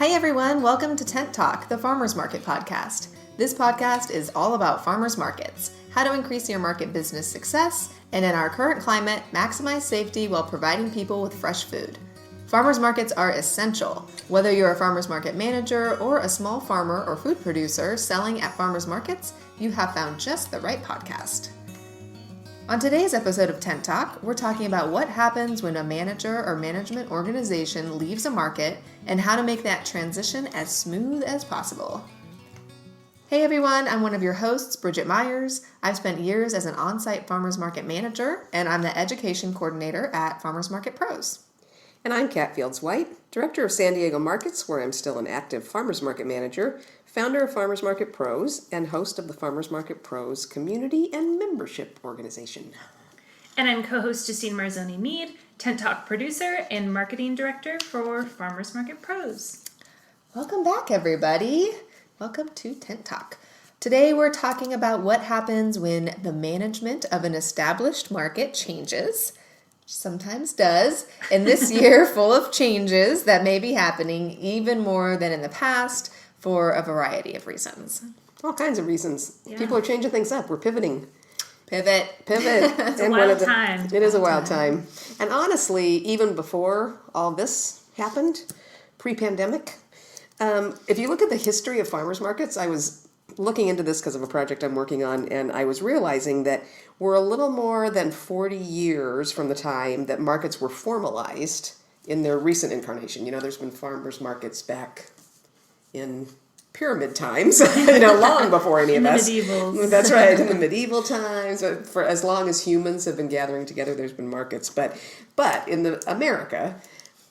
Hey everyone, welcome to Tent Talk, the Farmers Market podcast. This podcast is all about farmers markets, how to increase your market business success, and in our current climate, maximize safety while providing people with fresh food. Farmers markets are essential. Whether you're a farmers market manager or a small farmer or food producer selling at farmers markets, you have found just the right podcast. On today's episode of Tent Talk, we're talking about what happens when a manager or management organization leaves a market and how to make that transition as smooth as possible. Hey everyone, I'm one of your hosts, Brijet Myers. I've spent years as an on-site farmers market manager, and I'm the education coordinator at Farmers Market Pros. And I'm Catt White, Director of San Diego Markets, where I'm still an active Farmers Market Manager, founder of Farmers Market Pros, and host of the Farmers Market Pros Community and Membership Organization. And I'm co-host Justine Marzoni-Mead, Tent Talk producer and marketing director for Farmers Market Pros. Welcome back, everybody. Welcome to Tent Talk. Today we're talking about what happens when the management of an established market changes. Sometimes does, and this year full of changes that may be happening even more than in the past for a variety of reasons. All kinds of reasons. Yeah. People are changing things up. We're pivoting. Pivot. It's a wild time. It is a wild time. And honestly, even before all this happened, pre-pandemic, if you look at the history of farmers markets, I was looking into this because of a project I'm working on, and I was realizing that we're a little more than 40 years from the time that markets were formalized in their recent incarnation. You know, there's been farmers markets back in pyramid times, long before any of us. In the medievals. That's right, in the medieval times. For as long as humans have been gathering together, there's been markets. But in America,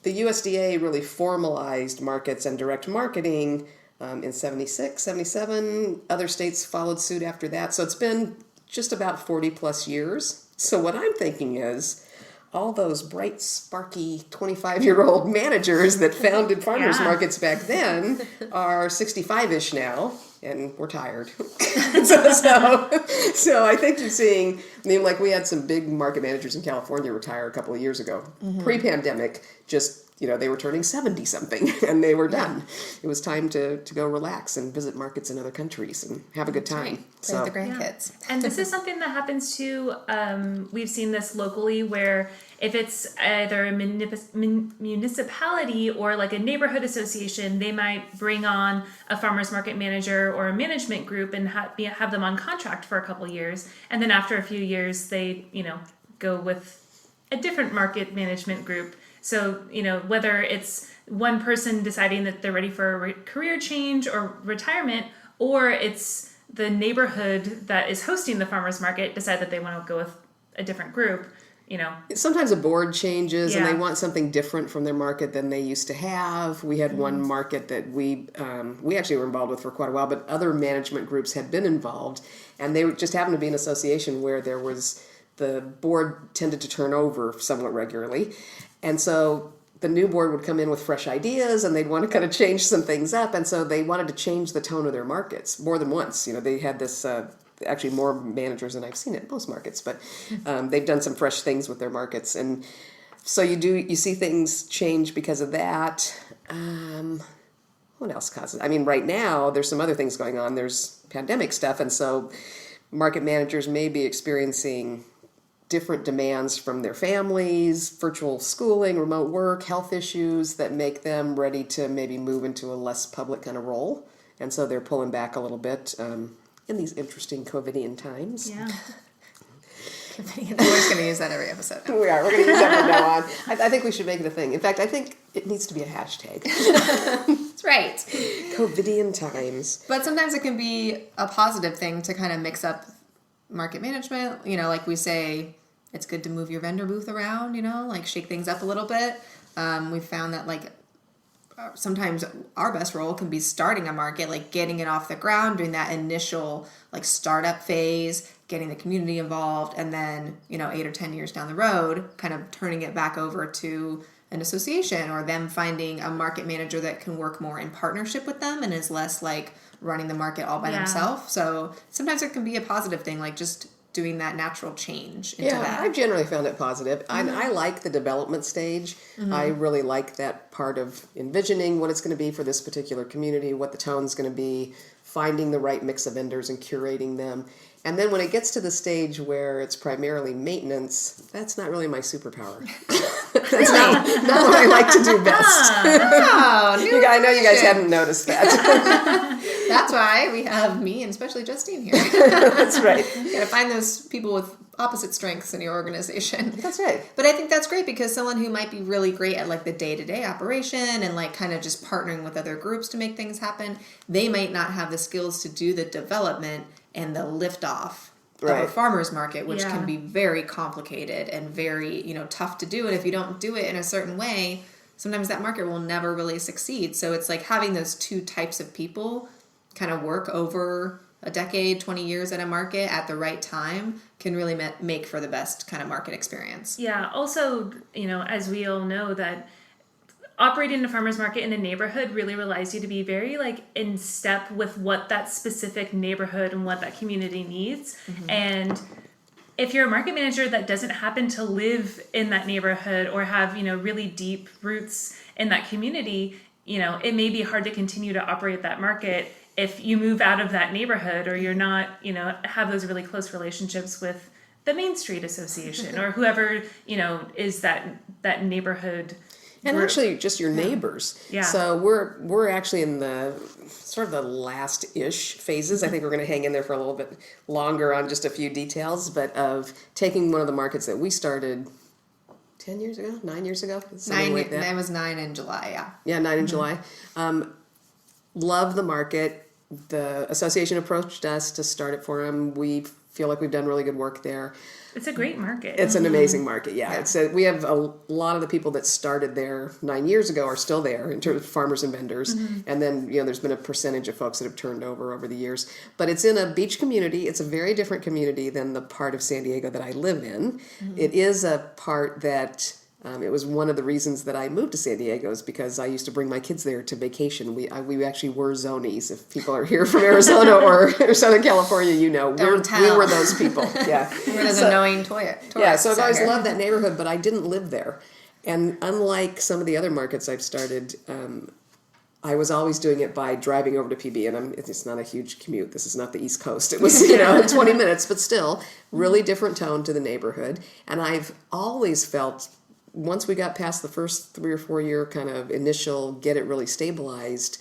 the USDA really formalized markets and direct marketing in 76, 77. Other states followed suit after that. So it's been just about 40 plus years. So what I'm thinking is all those bright, sparky 25-year-old managers that founded farmers markets back then are 65-ish now, and we're tired. So I think you're seeing, like we had some big market managers in California retire a couple of years ago. Mm-hmm. Pre-pandemic, just they were turning 70-something, and they were done. It was time to go relax and visit markets in other countries and have a good time. Right. So the grandkids. Yeah. And this is something that happens too. We've seen this locally where if it's either a municipality or like a neighborhood association, they might bring on a farmers market manager or a management group and have them on contract for a couple years. And then after a few years, they, go with a different market management group. So, whether it's one person deciding that they're ready for a career change or retirement, or it's the neighborhood that is hosting the farmers market decide that they want to go with a different group, Sometimes a board changes and they want something different from their market than they used to have. We had one market that we actually were involved with for quite a while, but other management groups had been involved, and they just happened to be an association where the board tended to turn over somewhat regularly. And so the new board would come in with fresh ideas, and they'd want to kind of change some things up. And so they wanted to change the tone of their markets more than once. They had this, actually more managers than I've seen at most markets, but they've done some fresh things with their markets. And so you see things change because of that. What else causes it? Right now, there's some other things going on. There's pandemic stuff. And so market managers may be experiencing different demands from their families, virtual schooling, remote work, health issues that make them ready to maybe move into a less public kind of role. And so they're pulling back a little bit in these interesting COVIDian times. Yeah. We're just going to use that every episode now. We are. We're going to use that from now on. I think we should make it a thing. In fact, I think it needs to be a hashtag. That's right. COVIDian times. But sometimes it can be a positive thing to kind of mix up market management. Like we say, it's good to move your vendor booth around, like shake things up a little bit. We've found that sometimes our best role can be starting a market, like getting it off the ground, doing that initial startup phase, getting the community involved, and then 8 or 10 years down the road, kind of turning it back over to an association or them finding a market manager that can work more in partnership with them and is less running the market all by themselves. So sometimes it can be a positive thing, just doing that natural change into that? I've generally found it positive. I like the development stage. I really like that part of envisioning what it's going to be for this particular community, what the tone's going to be, finding the right mix of vendors and curating them. And then when it gets to the stage where it's primarily maintenance, that's not really my superpower. That's not what I like to do best. I know you guys hadn't noticed that. That's why we have me and especially Justine here. That's right. You gotta find those people with opposite strengths in your organization. That's right. But I think that's great because someone who might be really great at like the day-to-day operation and like kind of just partnering with other groups to make things happen, they might not have the skills to do the development and the liftoff of a farmer's market, which can be very complicated and very, tough to do. And if you don't do it in a certain way, sometimes that market will never really succeed. So it's like having those two types of people kind of work over a decade, 20 years at a market at the right time can really make for the best kind of market experience. Yeah. Also, as we all know, that operating a farmer's market in a neighborhood really relies you to be very like in step with what that specific neighborhood and what that community needs. And if you're a market manager that doesn't happen to live in that neighborhood or have, really deep roots in that community, it may be hard to continue to operate that market if you move out of that neighborhood or you're not, have those really close relationships with the Main Street Association or whoever, is that neighborhood. And actually just your neighbors. Yeah. So we're actually in the sort of the last-ish phases. I think we're going to hang in there for a little bit longer on just a few details, but of taking one of the markets that we started 9 years ago, Like that. It was 9 in July, yeah. Yeah, 9 in July. Love the market. The association approached us to start it for them. We feel like we've done really good work there. It's a great market. It's an amazing market, yeah. We have a lot of the people that started there 9 years ago are still there in terms of farmers and vendors. And then, there's been a percentage of folks that have turned over the years. But it's in a beach community. It's a very different community than the part of San Diego that I live in. It is a part that... it was one of the reasons that I moved to San Diego is because I used to bring my kids there to vacation. We actually were zonies. If people are here from Arizona or Southern California, we were those people. Yeah, we're those annoying tourists. Yeah, so I've always loved that neighborhood, but I didn't live there. And unlike some of the other markets I've started, I was always doing it by driving over to PB, and it's not a huge commute. This is not the East Coast. It was 20 minutes, but still really different tone to the neighborhood. And I've always felt, once we got past the first 3 or 4 year kind of initial get it really stabilized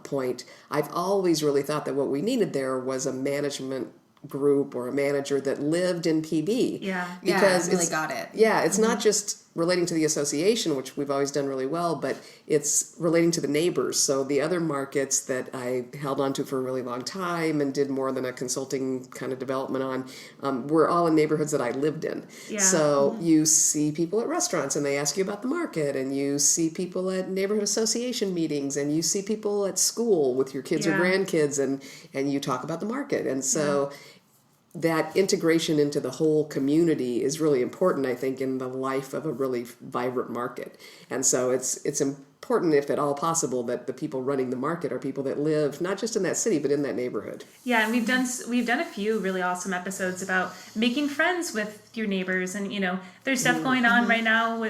point, I've always really thought that what we needed there was a management group or a manager that lived in PB. Yeah. Because really got it. Yeah, it's not just relating to the association, which we've always done really well, but it's relating to the neighbors. So the other markets that I held on to for a really long time and did more than a consulting kind of development on were all in neighborhoods that I lived in. Yeah. So you see people at restaurants and they ask you about the market, and you see people at neighborhood association meetings, and you see people at school with your kids or grandkids, and you talk about the market. And so that integration into the whole community is really important, I think, in the life of a really vibrant market. And so it's important, if at all possible, that the people running the market are people that live not just in that city, but in that neighborhood. Yeah, and we've done a few really awesome episodes about making friends with your neighbors, and there's stuff going on right now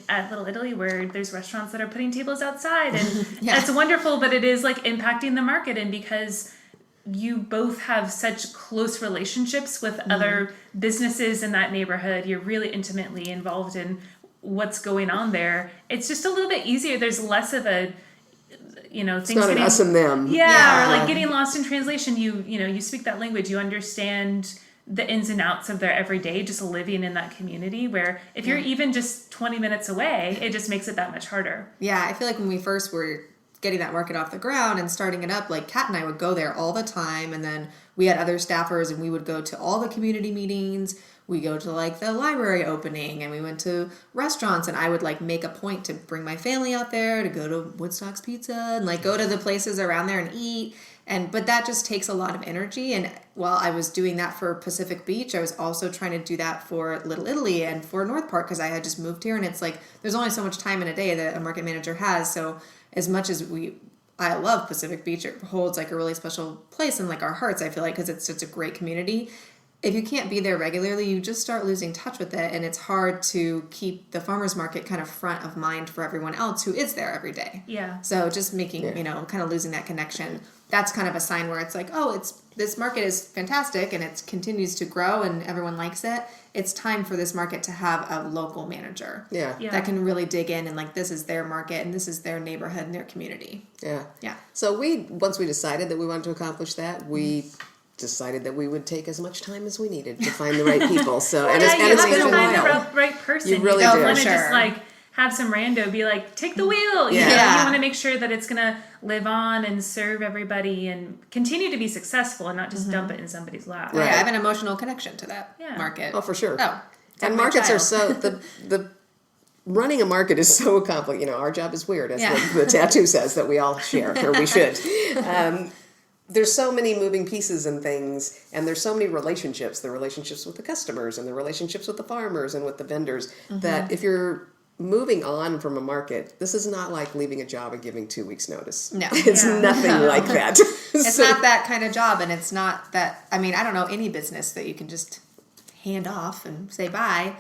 at Little Italy where there's restaurants that are putting tables outside, and it's wonderful, but it is like impacting the market, and because you both have such close relationships with other businesses in that neighborhood, you're really intimately involved in what's going on there. It's just a little bit easier. There's less of a, things it's not an us and them. Yeah, or like getting lost in translation. You speak that language. You understand the ins and outs of their everyday, just living in that community, where if you're even just 20 minutes away, it just makes it that much harder. Yeah, I feel like when we first were getting that market off the ground and starting it up, like Catt and I would go there all the time, and then we had other staffers and we would go to all the community meetings. We go to like the library opening, and we went to restaurants, and I would like make a point to bring my family out there to go to Woodstock's Pizza and like go to the places around there and eat. But that just takes a lot of energy. And while I was doing that for Pacific Beach, I was also trying to do that for Little Italy and for North Park, because I had just moved here, and it's like there's only so much time in a day that a market manager has. So as much as I love Pacific Beach, it holds like a really special place in like our hearts, I feel like, because it's such a great community. if you can't be there regularly, you just start losing touch with it, and it's hard to keep the farmers market kind of front of mind for everyone else who is there every day. Yeah. So just making, kind of losing that connection, that's kind of a sign where it's like, oh, this market is fantastic and it continues to grow and everyone likes it. It's time for this market to have a local manager that can really dig in and like, this is their market and this is their neighborhood and their community. Yeah. Yeah. So once we decided that we wanted to accomplish that, we decided that we would take as much time as we needed to find the right people. So you have to find the right person. You really do. do. You want to just like have some rando be like, take the wheel. You want to make sure that it's going to live on and serve everybody and continue to be successful and not just dump it in somebody's lap. Right. I have an emotional connection to that market. Oh, for sure. Oh, and markets are so the running a market is so complicated. Our job is weird, as the tattoo says that we all share, or we should. There's so many moving pieces and things, and there's so many relationships, the relationships with the customers and the relationships with the farmers and with the vendors, that if you're moving on from a market, this is not like leaving a job and giving 2 weeks notice. No. It's nothing like that. It's not that kind of job, and it's not that, I don't know any business that you can just hand off and say bye.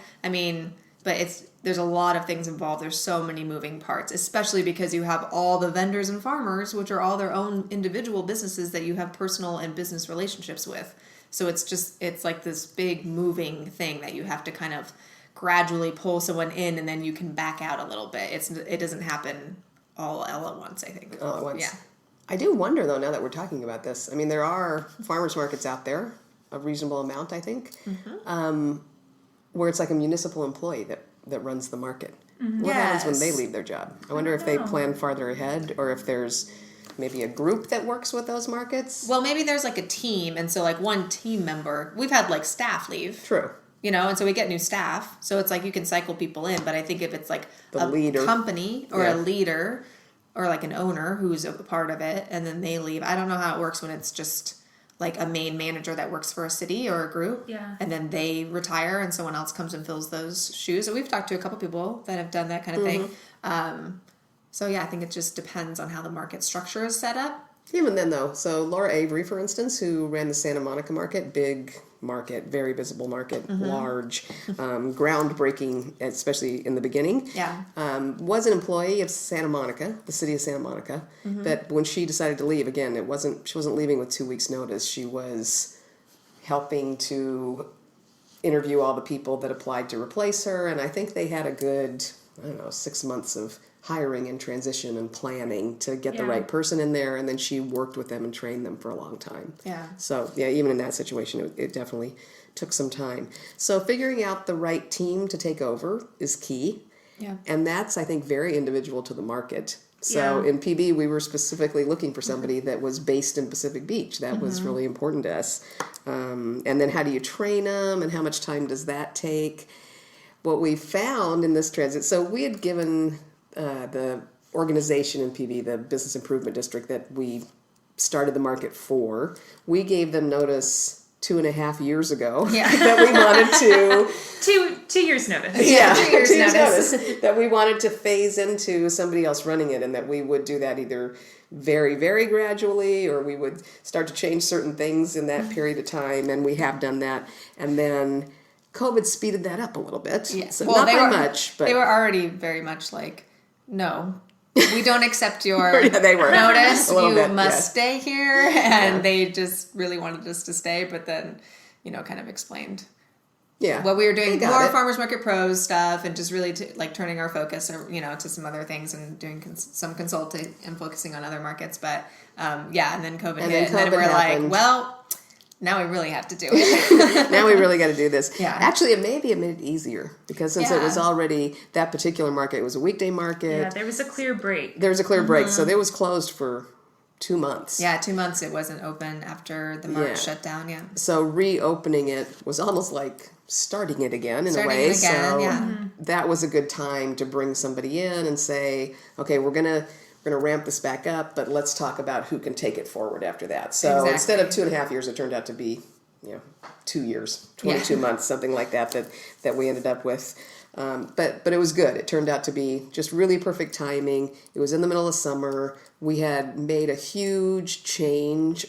But there's a lot of things involved. There's so many moving parts, especially because you have all the vendors and farmers, which are all their own individual businesses that you have personal and business relationships with. So it's like this big moving thing that you have to kind of gradually pull someone in, and then you can back out a little bit. It doesn't happen all at once, I think. All at once. Yeah. I do wonder, though, now that we're talking about this, there are farmers markets out there, a reasonable amount, I think, where it's like a municipal employee that runs the market. What happens when they leave their job? I wonder if they plan farther ahead, or if there's maybe a group that works with those markets. Well, maybe there's like a team, and so like one team member, we've had like staff leave. True. And so we get new staff. So it's like you can cycle people in, but I think if it's like a leader, company or a leader or like an owner who's a part of it and then they leave, I don't know how it works when it's just like a main manager that works for a city or a group. Yeah. And then they retire and someone else comes and fills those shoes. So we've talked to a couple people that have done that kind of thing. So I think it just depends on how the market structure is set up. Even then, though, so Laura Avery, for instance, who ran the Santa Monica market, big market, very visible market, large, groundbreaking, especially in the beginning. Yeah. Was an employee of Santa Monica, the city of Santa Monica. But when she decided to leave, again, she wasn't leaving with 2 weeks' notice. She was helping to interview all the people that applied to replace her, and I think they had a good, 6 months of hiring and transition and planning to get the right person in there, and then she worked with them and trained them for a long time. Yeah. So, even in that situation, it definitely took some time. So figuring out the right team to take over is key. Yeah. And that's, I think, very individual to the market. So in PB, we were specifically looking for somebody that was based in Pacific Beach. That was really important to us. And then how do you train them, and how much time does that take? What we found in this transit, so we had given the organization in PB, the Business Improvement District that we started the market for, we gave them notice 2.5 years ago that we wanted to... 2 years notice. Yeah, 2 years notice. That we wanted to phase into somebody else running it, and that we would do that either very, very gradually, or we would start to change certain things in that period of time, and we have done that. And then COVID speeded that up a little bit. Yeah. So not by much, but... They were already very much like, no, we don't accept your they were. notice. You bit, must stay here. And they just really wanted us to stay, but then, kind of explained what we were doing, more farmers market pros stuff, and just really turning our focus, to some other things, and doing some consulting and focusing on other markets. But and then COVID hit, and then we're happened. like, well, now we really have to do it. Now we really got to do this. Yeah. Actually, it may be a minute easier, because since it was already that particular market, it was a weekday market. Yeah, there was a clear break. There was a clear break, so it was closed for 2 months. Yeah, 2 months it wasn't open after the March shutdown. Yeah. So reopening it was almost like starting it again in a way. That was a good time to bring somebody in and say, okay, we're gonna ramp this back up, but let's talk about who can take it forward after that. So instead of 2.5 years, it turned out to be 2 years, 22 months, something like that we ended up with. But it was good. It turned out to be just really perfect timing. It was in the middle of summer. We had made a huge change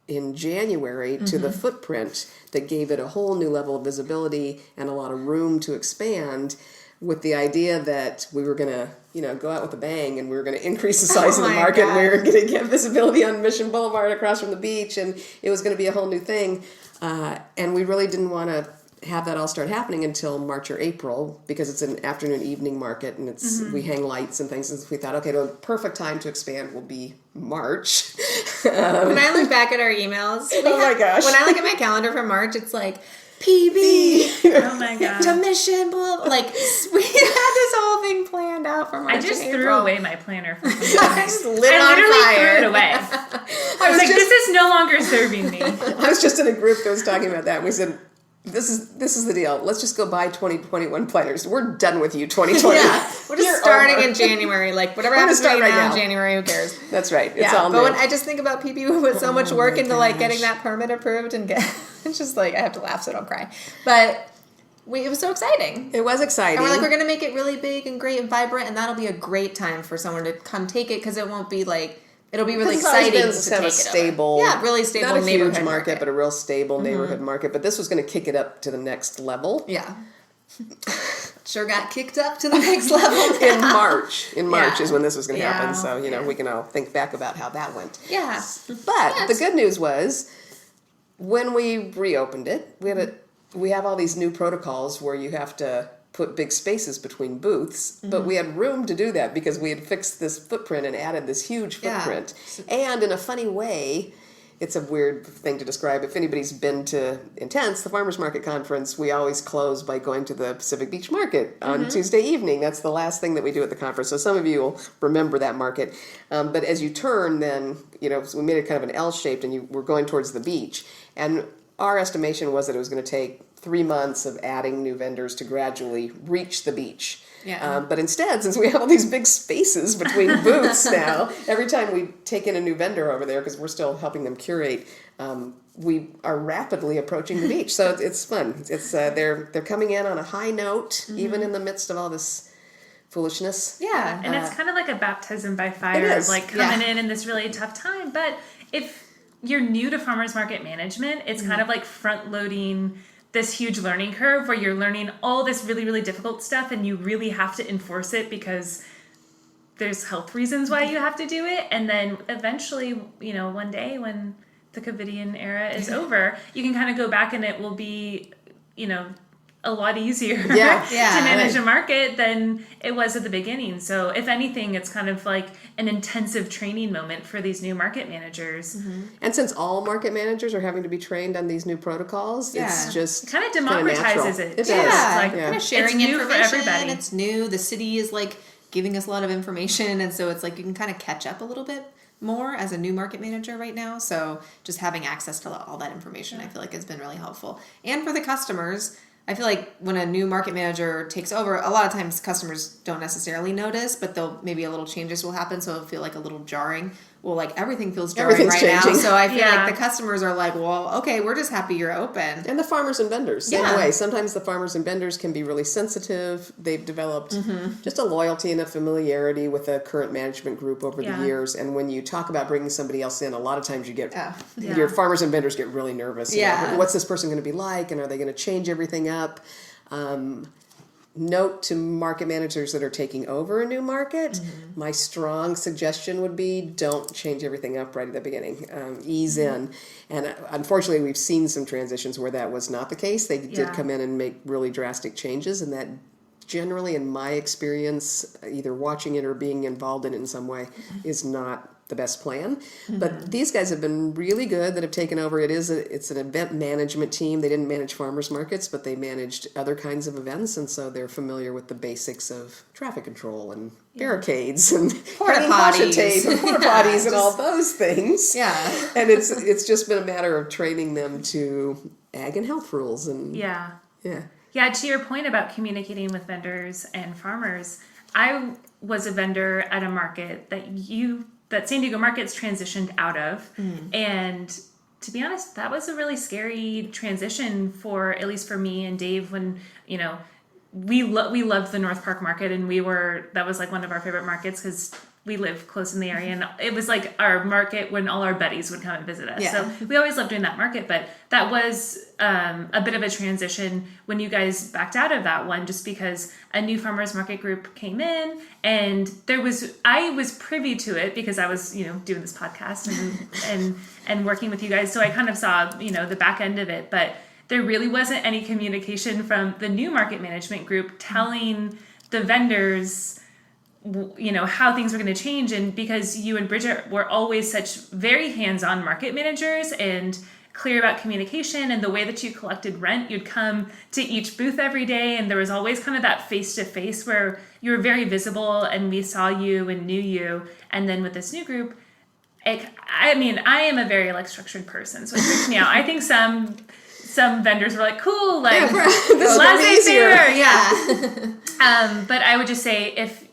in January to the footprint that gave it a whole new level of visibility and a lot of room to expand, with the idea that we were going to, go out with a bang, and we were going to increase the size of the market, and we were going to get visibility on Mission Boulevard across from the beach, and it was going to be a whole new thing. And we really didn't want to have that all start happening until March or April, because it's an afternoon evening market, and we hang lights and things. And we thought, okay, the perfect time to expand will be March. When I look back at our emails, my gosh. When I look at my calendar for March, it's like PB. Oh my god. To Mission Boulevard. Like, we had this whole thing planned out for March. I just and threw April. away my planner for I just lit it I on literally fire. threw it away. I was like, this is no longer serving me. I was just in a group that was talking about that, and we said, This is the deal. Let's just go buy 2021 planners. We're done with you, 2020. Yeah, we're just starting in January. Like, whatever happens start right right now, now. January, who cares? That's right. It's Yeah, all but new. when I just think about PB, we put so much work into like gosh. getting that permit approved and get. It's just like I have to laugh so I don't cry. But it was so exciting. It was exciting. And we're like, we're gonna make it really big and great and vibrant, and that'll be a great time for someone to come take it, because it won't be like. It'll be really exciting to It's kind of take a it stable, over. Yeah, really stable not a neighborhood huge market, but a real stable neighborhood market. But this was going to kick it up to the next level. Yeah. Sure got kicked up to the next level. In March. In March Yeah. is when this was going to happen. Yeah. So, we can all think back about how that went. Yeah. But the good news was, when we reopened it, we have all these new protocols where you have to put big spaces between booths, but we had room to do that because we had fixed this footprint and added this huge footprint. Yeah. And in a funny way, it's a weird thing to describe. If anybody's been to Intense, the Farmers Market Conference, we always close by going to the Pacific Beach Market on Tuesday evening. That's the last thing that we do at the conference. So some of you will remember that market. But as you turn, then, so we made it kind of an L-shaped, and we're going towards the beach. And our estimation was that it was going to take 3 months of adding new vendors to gradually reach the beach. Yeah. But instead, since we have all these big spaces between booths now, every time we take in a new vendor over there, because we're still helping them curate, we are rapidly approaching the beach. So it's fun. It's they're coming in on a high note, even in the midst of all this foolishness. Yeah. And it's kind of like a baptism by fire, It is. like coming in this really tough time. But if you're new to farmers market management, it's kind of like front loading this huge learning curve where you're learning all this really, really difficult stuff, and you really have to enforce it because there's health reasons why you have to do it. And then eventually, one day when the COVIDian era is over, you can kind of go back and it will be, a lot easier to manage a market than it was at the beginning. So if anything, it's kind of like an intensive training moment for these new market managers. Mm-hmm. And since all market managers are having to be trained on these new protocols, it's just it kind of democratizes it. It does. Like, kind of sharing it's new for information. everybody. It's new. The city is like giving us a lot of information, and so it's like you can kind of catch up a little bit more as a new market manager right now. So just having access to all that information, I feel like has been really helpful. And for the customers, I feel like when a new market manager takes over, a lot of times customers don't necessarily notice, but maybe a little changes will happen, so it'll feel like a little jarring. Well, like everything feels jarring Everything's right changing. now, so I feel like the customers are like, well, okay, we're just happy you're open. And the farmers and vendors, same way. Sometimes the farmers and vendors can be really sensitive. They've developed just a loyalty and a familiarity with a current management group over the years. And when you talk about bringing somebody else in, a lot of times you get your farmers and vendors get really nervous. What's this person going to be like? And are they going to change everything up? Note to market managers that are taking over a new market, my strong suggestion would be don't change everything up right at the beginning. Ease in. And unfortunately, we've seen some transitions where that was not the case. They did come in and make really drastic changes, and that generally, in my experience, either watching it or being involved in it in some way, is not the best plan. But these guys have been really good that have taken over. It's an event management team. They didn't manage farmers markets, but they managed other kinds of events, and so they're familiar with the basics of traffic control and barricades and Porta potties, tape and porta potties and all those things. Yeah. And it's just been a matter of training them to ag and health rules and Yeah, to your point about communicating with vendors and farmers, I was a vendor at a market that San Diego Market's transitioned out of. And to be honest, that was a really scary transition at least for me and Dave, when, we loved the North Park market, and that was like one of our favorite markets because we live close in the area, and it was like our market when all our buddies would come and visit us. Yeah. So we always loved doing that market, but that was a bit of a transition when you guys backed out of that one, just because a new farmers market group came in, and I was privy to it because I was, doing this podcast and working with you guys. So I kind of saw, the back end of it, but there really wasn't any communication from the new market management group telling the vendors how things were going to change. And because you and Brijet were always such very hands-on market managers and clear about communication and the way that you collected rent, you'd come to each booth every day, and there was always kind of that face-to-face where you were very visible and we saw you and knew you. And then with this new group, I am a very structured person, so it freaks me out. I think some vendors were like, cool, laissez-faire, yeah. But I would just say if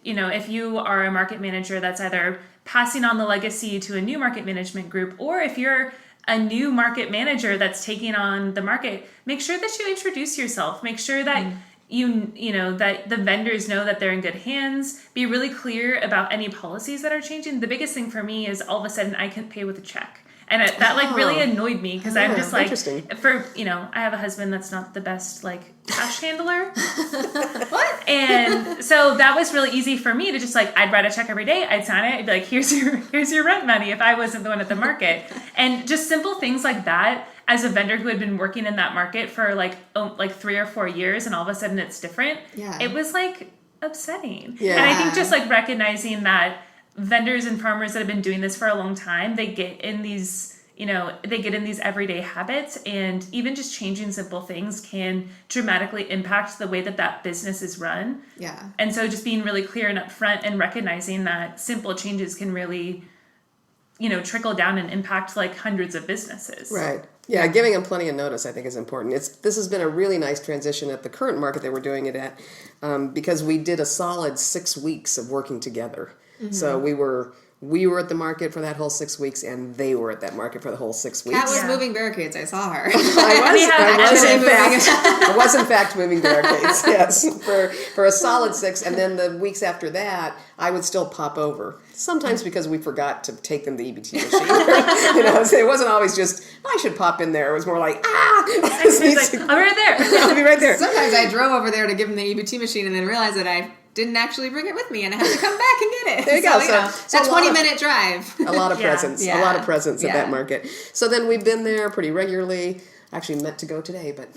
you are a market manager that's either passing on the legacy to a new market management group, or if you're a new market manager that's taking on the market, make sure that you introduce yourself. Make sure that that the vendors know that they're in good hands. Be really clear about any policies that are changing. The biggest thing for me is all of a sudden I can pay with a check. And that really annoyed me because I'm just I have a husband that's not the best cash handler. What? And so that was really easy for me to just I'd write a check every day, I'd sign it, I'd be like, here's your rent money if I wasn't the one at the market. And just simple things like that, as a vendor who had been working in that market for 3 or 4 years, and all of a sudden it's different. Yeah. It was upsetting. Yeah. And I think just recognizing that vendors and farmers that have been doing this for a long time, they get in these everyday habits, and even just changing simple things can dramatically impact the way that business is run. Yeah. And so just being really clear and upfront and recognizing that simple changes can really, trickle down and impact hundreds of businesses. Right. Yeah, giving them plenty of notice, I think, is important. This has been a really nice transition at the current market that we're doing it at, because we did a solid 6 weeks of working together. Mm-hmm. So we were at the market for that whole 6 weeks, and they were at that market for the whole 6 weeks. Catt was moving barricades. I saw her. I was in fact moving barricades. Yes, for a solid 6, and then the weeks after that, I would still pop over. Sometimes because we forgot to take them the EBT machine. It wasn't always just I should pop in there. It was more like I'll be right there. I'll be right there. Sometimes I drove over there to give them the EBT machine, and then realized that I didn't actually bring it with me, and I had to come back and get it. There you go. So 20-minute drive. A lot of presents. Yeah. A lot of presents at that market. So then we've been there pretty regularly. Actually meant to go today, but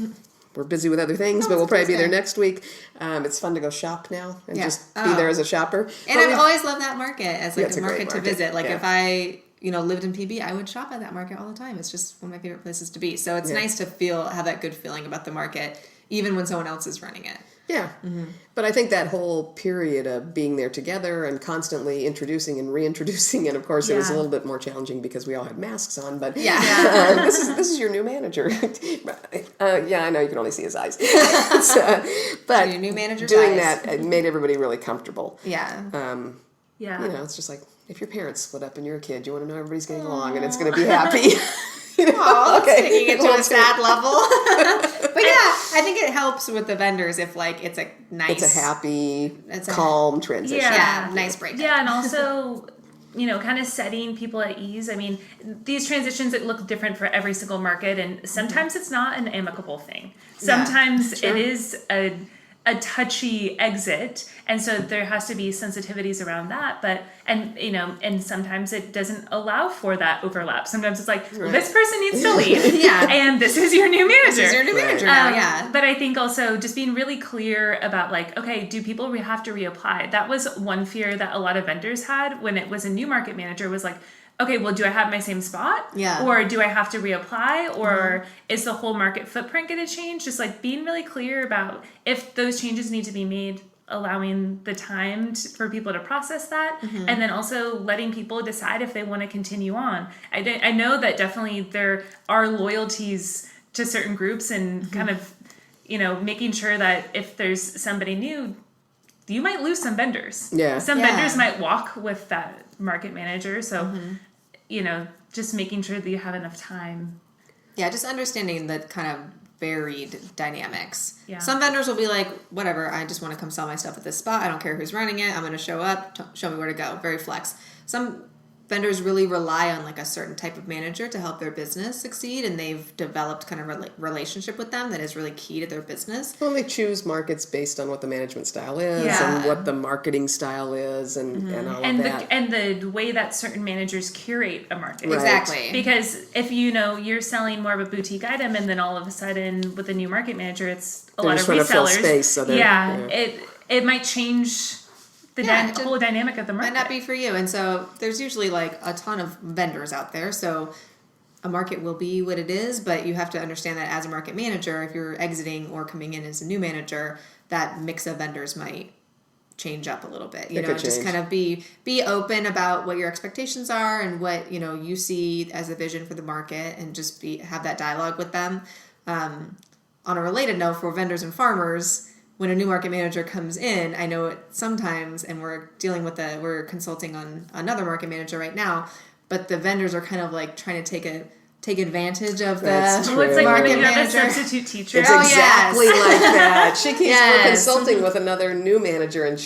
we're busy with other things, but we'll probably be there next week. It's fun to go shop now and just be there as a shopper. And I've always loved that market as a market to visit. If I lived in PB, I would shop at that market all the time. It's just one of my favorite places to be. So it's nice to have that good feeling about the market, even when someone else is running it. Yeah. Mm-hmm. But I think that whole period of being there together and constantly introducing and reintroducing, and of course it was a little bit more challenging because we all had masks on, but this is your new manager. I know you can only see his eyes. But your new manager's doing eyes. that, it made everybody really comfortable. Yeah. It's just like if your parents split up and you're a kid, you want to know everybody's getting along and it's going to be happy. Taking it to a sad level. But I think it helps with the vendors if it's a nice, it's a happy, calm transition. Yeah, nice break. Yeah, and also kind of setting people at ease. I mean, these transitions, it look different for every single market, and sometimes it's not an amicable thing. Sometimes it is a touchy exit, and so there has to be sensitivities around that, but and sometimes it doesn't allow for that overlap. Sometimes it's this person needs to leave, and this is your new manager. This is your new manager now, But I think also just being really clear about okay, do people have to reapply? That was one fear that a lot of vendors had when it was a new market manager, was okay, well, do I have my same spot? Yeah. Or do I have to reapply? Or is the whole market footprint going to change? Just being really clear about if those changes need to be made, allowing the time for people to process that, and then also letting people decide if they want to continue on. I know that definitely there are loyalties to certain groups, and kind of, making sure that if there's somebody new, you might lose some vendors. Yeah. Some vendors might walk with that market manager. So, just making sure that you have enough time. Yeah, just understanding the kind of varied dynamics. Yeah. Some vendors will be like, whatever, I just want to come sell my stuff at this spot. I don't care who's running it. I'm going to show up, show me where to go. Very flex. Some vendors really rely on like a certain type of manager to help their business succeed, and they've developed kind of a relationship with them that is really key to their business. Well, they choose markets based on what the management style is and what the marketing style is and all of that. And the way that certain managers curate a market. Right. Exactly. Because if you're selling more of a boutique item, and then all of a sudden with a new market manager, it's a lot of trying to fill resellers. space, so it might change the whole dynamic of the market. Might not be for you. And so there's usually like a ton of vendors out there. So a market will be what it is, but you have to understand that as a market manager, if you're exiting or coming in as a new manager, that mix of vendors might change up a little bit. Just kind of be open about what your expectations are and what, you see as a vision for the market, and just have that dialogue with them. On a related note, for vendors and farmers, when a new market manager comes in, I know it sometimes, and we're consulting on another market manager right now, but the vendors are kind of like trying to take advantage of It's like when you have a substitute teacher. It's exactly like that. We're consulting with another new manager, and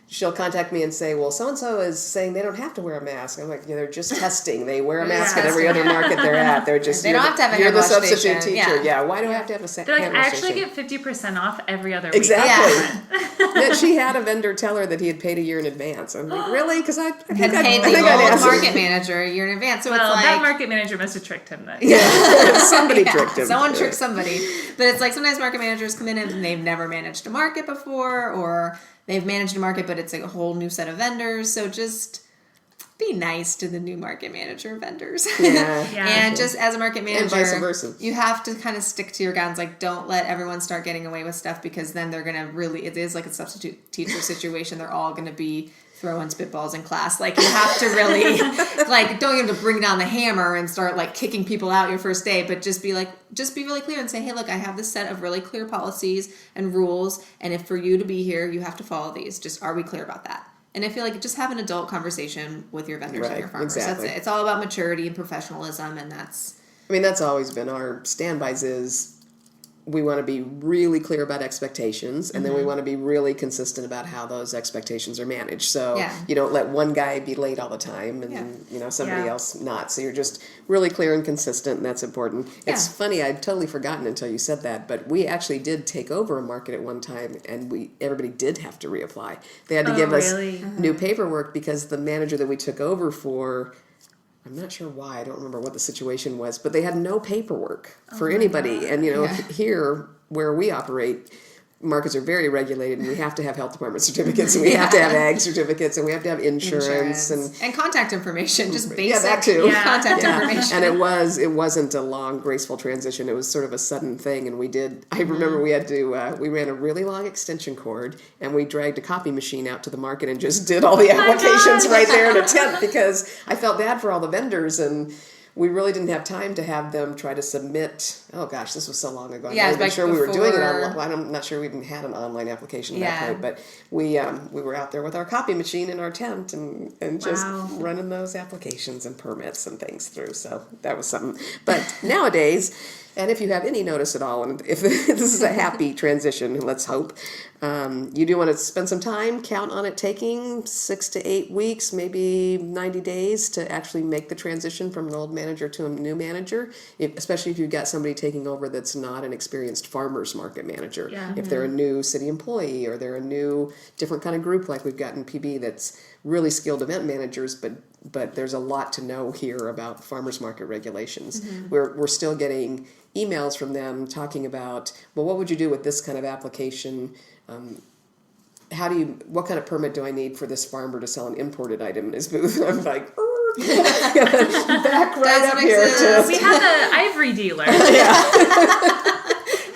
she'll contact me and say, well, so-and-so is saying they don't have to wear a mask. I'm like, they're just testing. They wear a mask at every other market they're at. They're just, they don't have to have a you're the hand wash substitute station. teacher. Yeah, why do I have to have a They're like, hand I wash actually station? get 50% off every other week. Exactly. Yeah, she had a vendor tell her that he had paid a year in advance. I'm like, really? Because I had paid the old market manager a year in advance. So well, it's like, that market manager must have tricked him then. Yeah, somebody tricked him. Someone tricked somebody. But it's like sometimes market managers come in and they've never managed a market before, or they've managed a market, but it's like a whole new set of vendors. So just be nice to the new market manager vendors. Yeah. And just as a market manager, and vice versa, you have to kind of stick to your guns. Like, don't let everyone start getting away with stuff, because then they're going to it is like a substitute teacher situation. They're all going to be throwing spitballs in class. Like, you have to really, like, don't have to bring down the hammer and start like kicking people out your first day, but just be really clear and say, hey, look, I have this set of really clear policies and rules, and if for you to be here, you have to follow these. Just, are we clear about that? And I feel like just have an adult conversation with your vendors and your farmers. Exactly. That's it. It's all about maturity and professionalism, and that's always been our standbys is we want to be really clear about expectations, and then we want to be really consistent about how those expectations are managed. So you don't let one guy be late all the time and somebody else not. So you're just really clear and consistent, and that's important. It's funny, I'd totally forgotten until you said that, but we actually did take over a market at one time, and everybody did have to reapply. They had to give us new paperwork because the manager that we took over for, I'm not sure why, I don't remember what the situation was, but they had no paperwork for anybody. God. And, here where we operate, markets are very regulated, and we have to have health department certificates, and we have to have ag certificates, and we have to have insurance. And contact information, just basic that too. Contact information. And it wasn't a long, graceful transition. It was sort of a sudden thing, and I remember we had to, we ran a really long extension cord, and we dragged a copy machine out to the market and just did all the applications right there in a tent, because I felt bad for all the vendors, and we really didn't have time to have them try to submit. Oh gosh, this was so long ago. I'm not even sure we were doing it online. I'm not sure we even had an online application at that point. But we were out there with our copy machine in our tent and just running those applications and permits and things through. So that was something. But nowadays, and if you have any notice at all, and if this is a happy transition, let's hope, you do want to spend some time, count on it taking 6 to 8 weeks, maybe 90 days to actually make the transition from an old manager to a new manager, especially if you've got somebody taking over that's not an experienced farmer's market manager. Yeah. If they're a new city employee, or they're a new different kind of group like we've got in PB that's really skilled event managers, but there's a lot to know here about farmers market regulations. We're still getting emails from them talking about, well, what would you do with this kind of application? What kind of permit do I need for this farmer to sell an imported item in his booth? And I'm like, back right up here. We had the ivory dealer.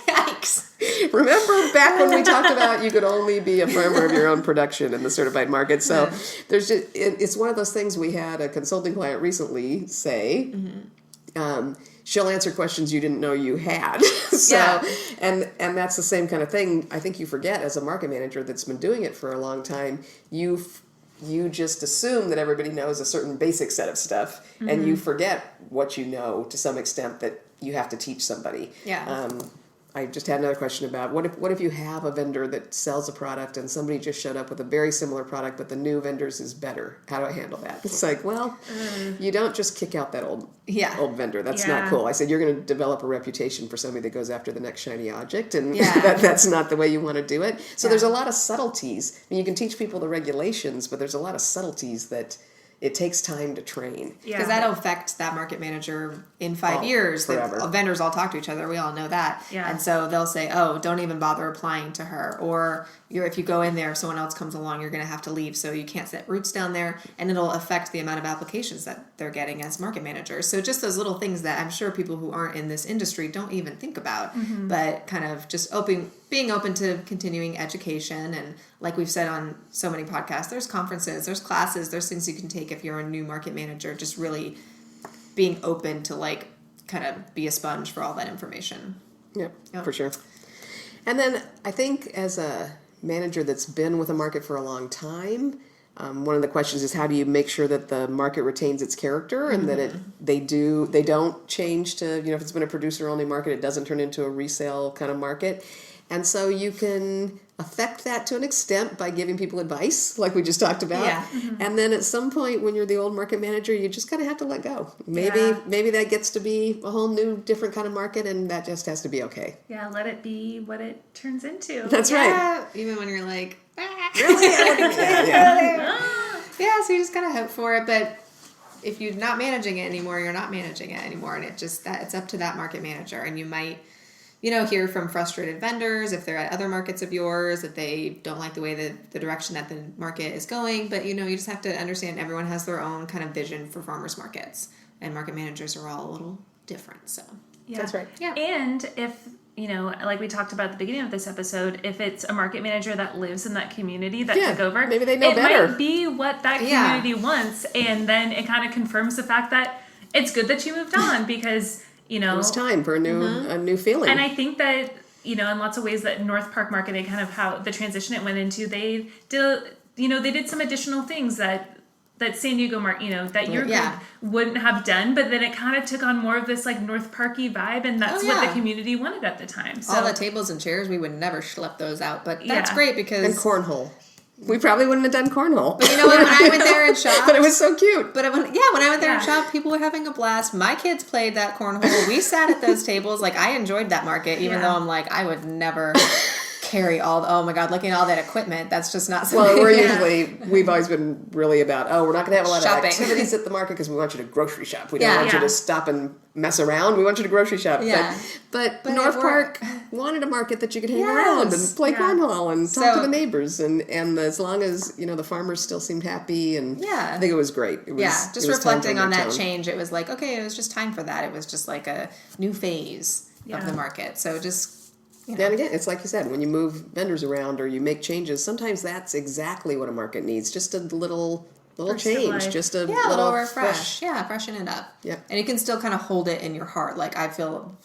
Yikes. Remember back when we talked about you could only be a farmer of your own production in the certified market? So it's one of those things. We had a consulting client recently say, she'll answer questions you didn't know you had. And that's the same kind of thing. I think you forget, as a market manager that's been doing it for a long time, you just assume that everybody knows a certain basic set of stuff, and you forget what you know to some extent that you have to teach somebody. Yeah. I just had another question about what if you have a vendor that sells a product and somebody just showed up with a very similar product, but the new vendor's is better. How do I handle that? It's like, well, you don't just kick out that old vendor. That's not cool. I said, you're going to develop a reputation for somebody that goes after the next shiny object, and that's not the way you want to do it. So there's a lot of subtleties. I mean, you can teach people the regulations, but there's a lot of subtleties that it takes time to train. Because that'll affect that market manager in 5 years. Forever. Vendors all talk to each other. We all know that. Yeah. And so they'll say, oh, don't even bother applying to her. Or if you go in there, if someone else comes along, you're going to have to leave. So you can't set roots down there. And it'll affect the amount of applications that they're getting as market managers. So just those little things that I'm sure people who aren't in this industry don't even think about. Mm-hmm. But kind of just being open to continuing education. And like we've said on so many podcasts, there's conferences, there's classes, there's things you can take if you're a new market manager, just really being open to like kind of be a sponge for all that information. Yep. For sure. And then I think as a manager that's been with a market for a long time, one of the questions is how do you make sure that the market retains its character and that they don't change to, if it's been a producer only market, it doesn't turn into a resale kind of market. And so you can affect that to an extent by giving people advice, like we just talked about. Yeah. Mm-hmm. And then at some point when you're the old market manager, you just kind of have to let go. Maybe that gets to be a whole new, different kind of market, and that just has to be okay. Yeah, let it be what it turns into. That's right. Even when you're like, really? Yeah, so you just kind of hope for it. But if you're not managing it anymore, you're not managing it anymore. And it's up to that market manager. And you might hear from frustrated vendors if they're at other markets of yours, that they don't like the way the direction that the market is going. But, you just have to understand everyone has their own kind of vision for farmers markets. And market managers are all a little different. So that's right. Yeah. And if, like we talked about at the beginning of this episode, if it's a market manager that lives in that community that took over, maybe they know better. It might be what that community wants. And then it kind of confirms the fact that it's good that you moved on because... it was time for a new feeling. And I think that, in lots of ways that North Park Marketing, kind of how the transition it went into, they did some additional things that San Diego that your group wouldn't have done, but then it kind of took on more of this like North Parky vibe, and that's what the community wanted at the time. So all the tables and chairs, we would never schlep those out, but that's great because... And cornhole. We probably wouldn't have done cornhole. But when I went there and shopped... But it was so cute. But when I went there and shopped, people were having a blast. My kids played that cornhole. We sat at those tables. Like, I enjoyed that market, even though I'm like, I would never carry oh my God, looking at all that equipment. That's just not something... Well, we've always been really about, we're not going to have a lot of activities at the market because we want you to grocery shop. We don't want you to stop and mess around. We want you to grocery shop. Yeah. But North Park wanted a market that you could hang around and play cornhole and talk to the neighbors. And as long as, the farmers still seemed happy, and I think it was great. It was, just reflecting on that change, it was like, okay, it was just time for that. It was just like a new phase of the market. So just... And again, it's like you said, when you move vendors around or you make changes, sometimes that's exactly what a market needs. Just a little change, just a little refresh. Freshen it up. Yeah. And you can still kind of hold it in your heart. Like I still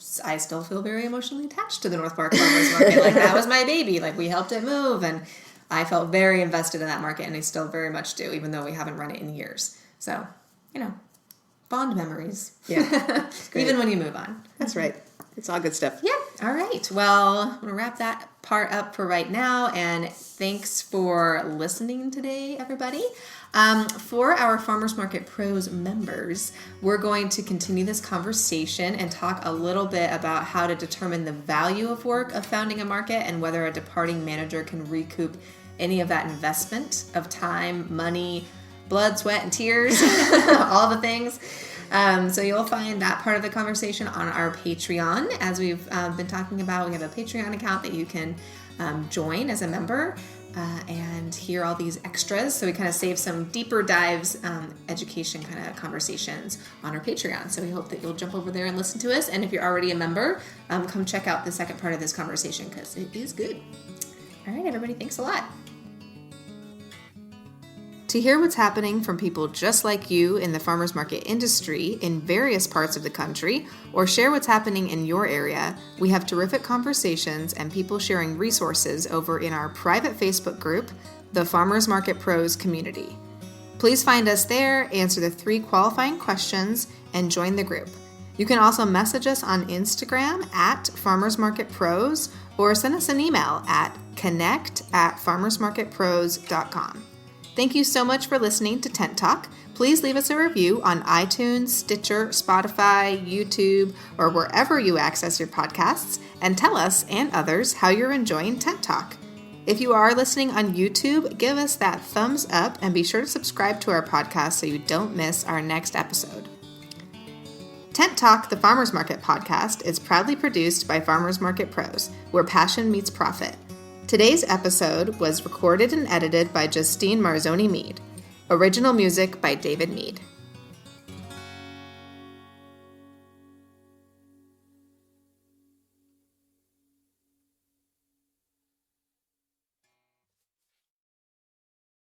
feel very emotionally attached to the North Park Farmers Market. Like that was my baby. Like we helped it move, and I felt very invested in that market, and I still very much do, even though we haven't run it in years. So, fond memories. Yeah. Even when you move on. That's right. It's all good stuff. Yeah. All right. Well, I'm going to wrap that part up for right now. And thanks for listening today, everybody. For our Farmers Market Pros members, we're going to continue this conversation and talk a little bit about how to determine the value of work of founding a market and whether a departing manager can recoup any of that investment of time, money, blood, sweat, and tears, all the things. So you'll find that part of the conversation on our Patreon. As we've been talking about, we have a Patreon account that you can join as a member and hear all these extras. So we kind of save some deeper dives, education kind of conversations on our Patreon. So we hope that you'll jump over there and listen to us. And if you're already a member, come check out the second part of this conversation because it is good. All right, everybody, thanks a lot. To hear what's happening from people just like you in the farmers market industry in various parts of the country, or share what's happening in your area, we have terrific conversations and people sharing resources over in our private Facebook group, the Farmers Market Pros Community. Please find us there, answer the 3 qualifying questions, and join the group. You can also message us on Instagram at Farmers Market Pros or send us an email at connect@farmersmarketpros.com. Thank you so much for listening to Tent Talk. Please leave us a review on iTunes, Stitcher, Spotify, YouTube, or wherever you access your podcasts, and tell us and others how you're enjoying Tent Talk. If you are listening on YouTube, give us that thumbs up and be sure to subscribe to our podcast so you don't miss our next episode. Tent Talk, the Farmers Market podcast, is proudly produced by Farmers Market Pros, where passion meets profit. Today's episode was recorded and edited by Justine Marzoni Mead. Original music by David Mead.